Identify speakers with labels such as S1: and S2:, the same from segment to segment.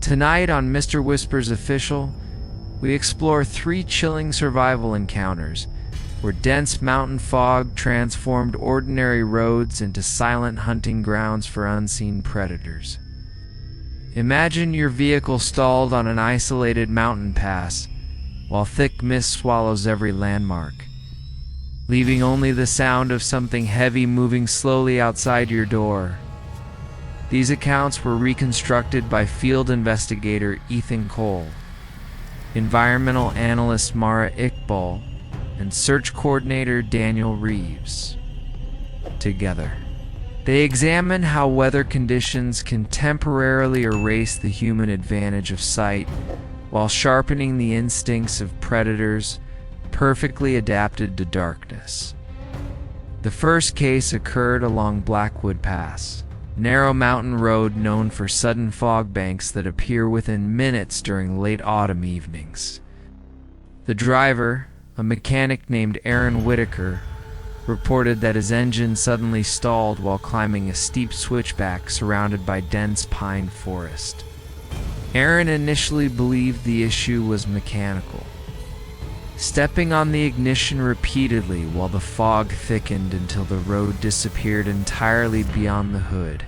S1: Tonight on Mr. Whisper's Official, we explore 3 chilling survival encounters where dense mountain fog transformed ordinary roads into silent hunting grounds for unseen predators. Imagine your vehicle stalled on an isolated mountain pass while thick mist swallows every landmark, leaving only the sound of something heavy moving slowly outside your door. These accounts were reconstructed by field investigator Ethan Cole, environmental analyst Mara Iqbal, and search coordinator Daniel Reeves. Together, they examine how weather conditions can temporarily erase the human advantage of sight while sharpening the instincts of predators perfectly adapted to darkness. The first case occurred along Blackwood Pass, narrow mountain road known for sudden fog banks that appear within minutes during late autumn evenings. The driver, a mechanic named Aaron Whitaker, reported that his engine suddenly stalled while climbing a steep switchback surrounded by dense pine forest. Aaron initially believed the issue was mechanical, stepping on the ignition repeatedly while the fog thickened until the road disappeared entirely beyond the hood.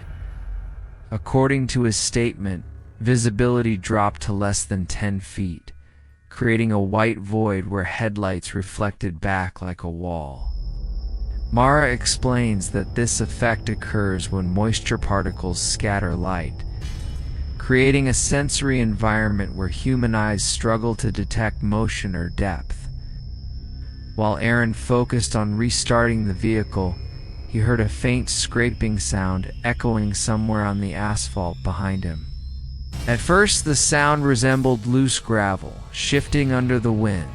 S1: According to his statement, visibility dropped to less than 10 feet, creating a white void where headlights reflected back like a wall. Mara explains that this effect occurs when moisture particles scatter light, creating a sensory environment where human eyes struggle to detect motion or depth. While Aaron focused on restarting the vehicle, he heard a faint scraping sound echoing somewhere on the asphalt behind him. At first, the sound resembled loose gravel shifting under the wind,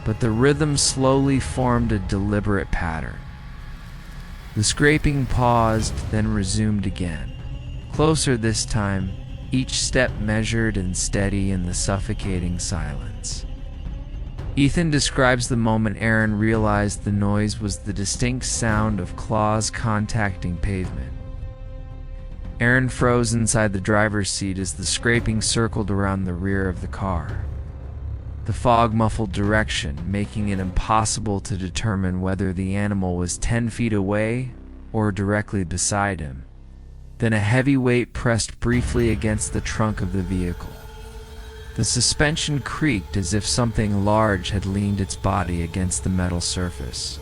S1: but the rhythm slowly formed a deliberate pattern. The scraping paused, then resumed again. Closer this time, each step measured and steady in the suffocating silence. Ethan describes the moment Aaron realized the noise was the distinct sound of claws contacting pavement. Aaron froze inside the driver's seat as the scraping circled around the rear of the car. The fog muffled direction, making it impossible to determine whether the animal was 10 feet away or directly beside him. Then a heavy weight pressed briefly against the trunk of the vehicle. The suspension creaked as if something large had leaned its body against the metal surface.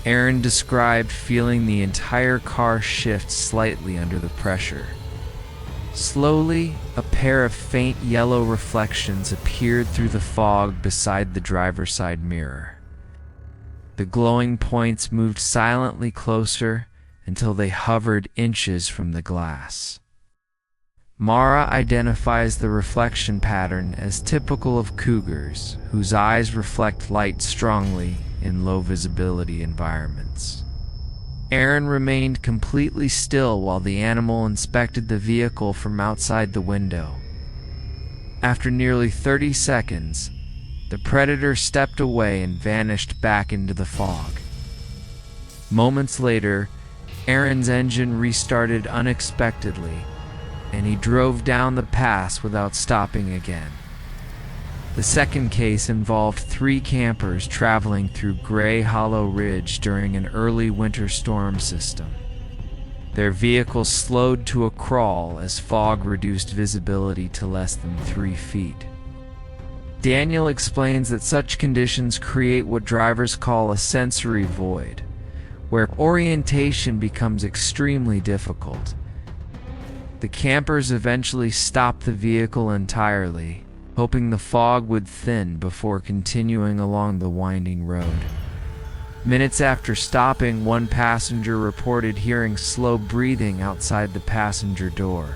S1: Aaron described feeling the entire car shift slightly under the pressure. Slowly, a pair of faint yellow reflections appeared through the fog beside the driver's side mirror. The glowing points moved silently closer until they hovered inches from the glass. Mara identifies the reflection pattern as typical of cougars, whose eyes reflect light strongly in low visibility environments. Aaron remained completely still while the animal inspected the vehicle from outside the window. After nearly 30 seconds, the predator stepped away and vanished back into the fog. Moments later, Aaron's engine restarted unexpectedly, and he drove down the pass without stopping again. The second case involved 3 campers traveling through Gray Hollow Ridge during an early winter storm system. Their vehicles slowed to a crawl as fog reduced visibility to less than 3 feet. Daniel explains that such conditions create what drivers call a sensory void, where orientation becomes extremely difficult. The campers eventually stopped the vehicle entirely, hoping the fog would thin before continuing along the winding road. Minutes after stopping, one passenger reported hearing slow breathing outside the passenger door.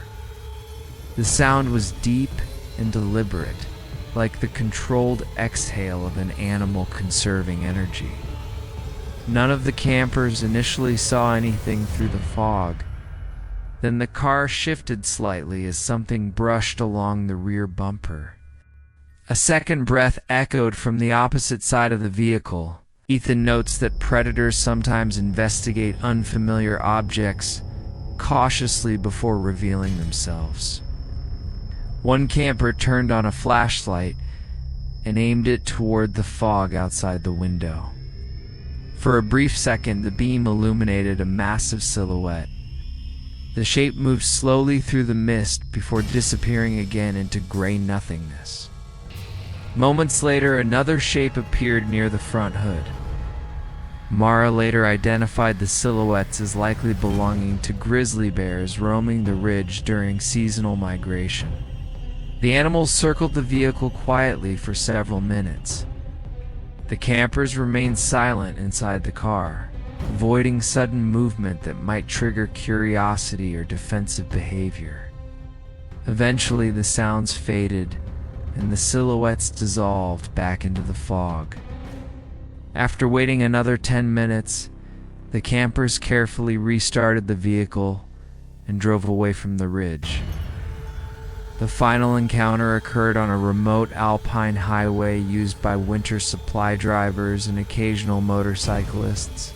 S1: The sound was deep and deliberate, like the controlled exhale of an animal conserving energy. None of the campers initially saw anything through the fog. Then the car shifted slightly as something brushed along the rear bumper. A second breath echoed from the opposite side of the vehicle. Ethan notes that predators sometimes investigate unfamiliar objects cautiously before revealing themselves. One camper turned on a flashlight and aimed it toward the fog outside the window. For a brief second, the beam illuminated a massive silhouette. The shape moved slowly through the mist before disappearing again into gray nothingness. Moments later, another shape appeared near the front hood. Mara later identified the silhouettes as likely belonging to grizzly bears roaming the ridge during seasonal migration. The animals circled the vehicle quietly for several minutes. The campers remained silent inside the car, avoiding sudden movement that might trigger curiosity or defensive behavior. Eventually, the sounds faded, and the silhouettes dissolved back into the fog. After waiting another 10 minutes, the campers carefully restarted the vehicle and drove away from the ridge. The final encounter occurred on a remote alpine highway used by winter supply drivers and occasional motorcyclists.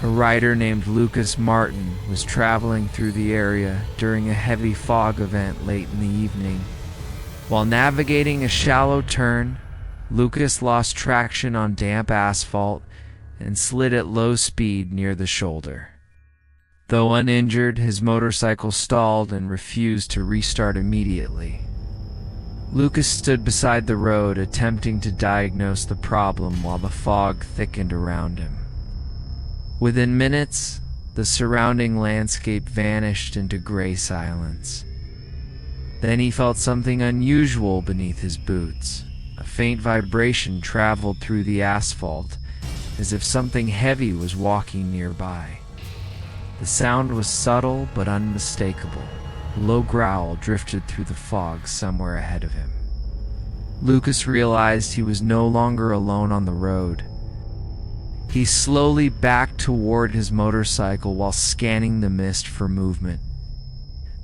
S1: A rider named Lucas Martin was traveling through the area during a heavy fog event late in the evening. While navigating a shallow turn, Lucas lost traction on damp asphalt and slid at low speed near the shoulder. Though uninjured, his motorcycle stalled and refused to restart immediately. Lucas stood beside the road, attempting to diagnose the problem while the fog thickened around him. Within minutes, the surrounding landscape vanished into gray silence. Then he felt something unusual beneath his boots. A faint vibration traveled through the asphalt, as if something heavy was walking nearby. The sound was subtle but unmistakable. A low growl drifted through the fog somewhere ahead of him. Lucas realized he was no longer alone on the road. He slowly backed toward his motorcycle while scanning the mist for movement.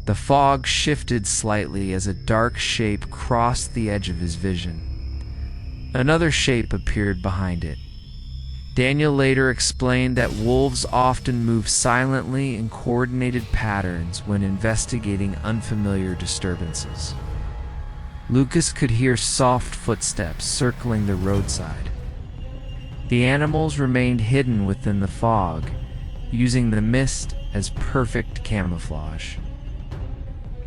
S1: The fog shifted slightly as a dark shape crossed the edge of his vision. Another shape appeared behind it. Daniel later explained that wolves often move silently in coordinated patterns when investigating unfamiliar disturbances. Lucas could hear soft footsteps circling the roadside. The animals remained hidden within the fog, using the mist as perfect camouflage.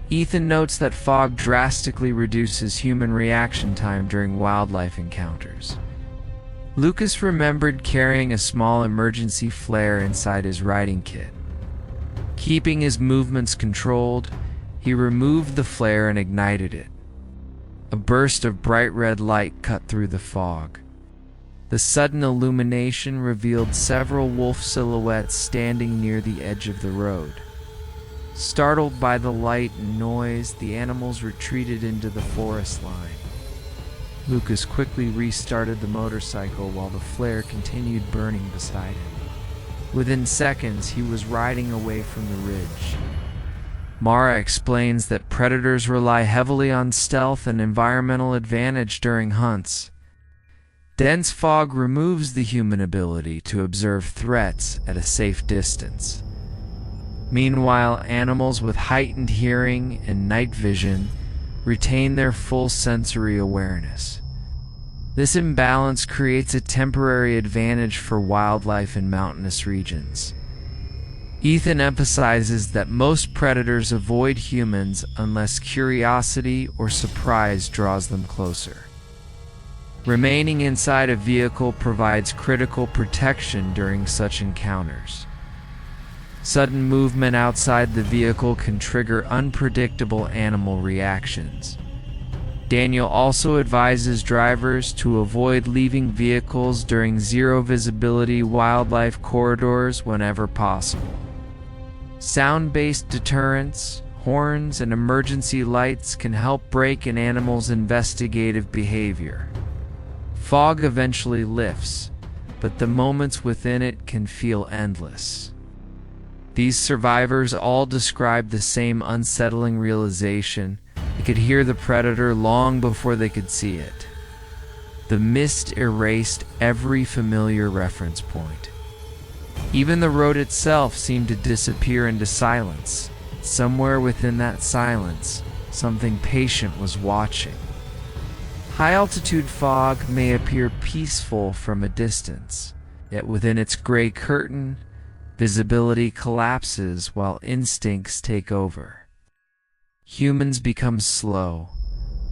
S1: Ethan notes that fog drastically reduces human reaction time during wildlife encounters. Lucas remembered carrying a small emergency flare inside his riding kit. Keeping his movements controlled, he removed the flare and ignited it. A burst of bright red light cut through the fog. The sudden illumination revealed several wolf silhouettes standing near the edge of the road. Startled by the light and noise, the animals retreated into the forest line. Lucas quickly restarted the motorcycle while the flare continued burning beside him. Within seconds, he was riding away from the ridge. Mara explains that predators rely heavily on stealth and environmental advantage during hunts. Dense fog removes the human ability to observe threats at a safe distance. Meanwhile, animals with heightened hearing and night vision retain their full sensory awareness. This imbalance creates a temporary advantage for wildlife in mountainous regions. Ethan emphasizes that most predators avoid humans unless curiosity or surprise draws them closer. Remaining inside a vehicle provides critical protection during such encounters. Sudden movement outside the vehicle can trigger unpredictable animal reactions. Daniel also advises drivers to avoid leaving vehicles during zero-visibility wildlife corridors whenever possible. Sound-based deterrents, horns, and emergency lights can help break an animal's investigative behavior. Fog eventually lifts, but the moments within it can feel endless. These survivors all describe the same unsettling realization: they could hear the predator long before they could see it. The mist erased every familiar reference point. Even the road itself seemed to disappear into silence. Somewhere within that silence, Something patient was watching. High-altitude fog may appear peaceful from a distance, yet within its gray curtain, visibility collapses while instincts take over. Humans become slow,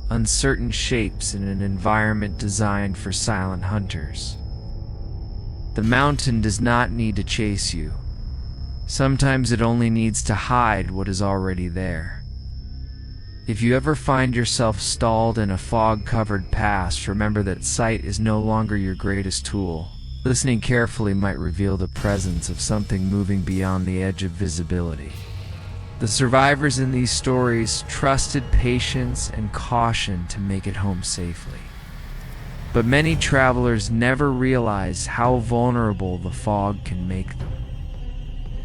S1: uncertain shapes in an environment designed for silent hunters. The mountain does not need to chase you. Sometimes it only needs to hide what is already there. If you ever find yourself stalled in a fog-covered pass, remember that sight is no longer your greatest tool. Listening carefully might reveal the presence of something moving beyond the edge of visibility. The survivors in these stories trusted patience and caution to make it home safely. But many travelers never realize how vulnerable the fog can make them.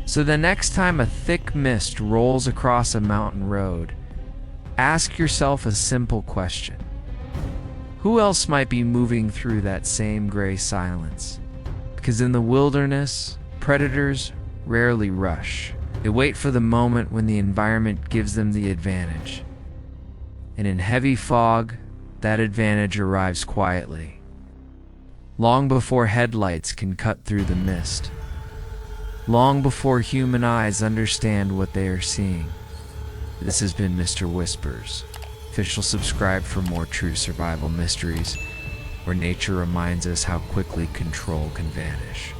S1: So the next time a thick mist rolls across a mountain road, ask yourself a simple question. Who else might be moving through that same gray silence? Because in the wilderness, predators rarely rush. They wait for the moment when the environment gives them the advantage. And in heavy fog, that advantage arrives quietly, long before headlights can cut through the mist, long before human eyes understand what they are seeing. This has been Mr. Whispers. Official, subscribe for more true survival mysteries, where nature reminds us how quickly control can vanish.